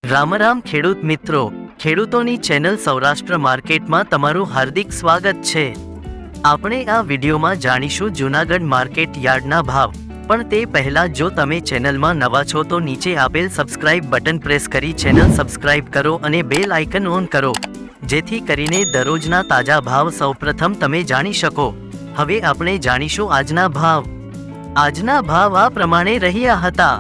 રામ રામ ખેડૂત મિત્રો, ખેડૂતોની ચેનલ સૌરાષ્ટ્ર માર્કેટમાં તમારું હાર્દિક સ્વાગત છે। આપણે આ વિડીયોમાં જાણીશું જૂનાગઢ માર્કેટ યાર્ડના ભાવ। પણ તે પહેલા જો તમે ચેનલમાં નવા છો તો નીચે આપેલ સબસ્ક્રાઇબ બટન પ્રેસ કરી ચેનલ સબસ્ક્રાઇબ કરો અને બેલ આઇકન ઓન કરો, જેથી કરીને દરરોજના તાજા ભાવ સૌપ્રથમ તમે જાણી શકો। હવે આપણે જાણીશું આજના ભાવ। આજના ભાવ આ પ્રમાણે રહ્યા હતા।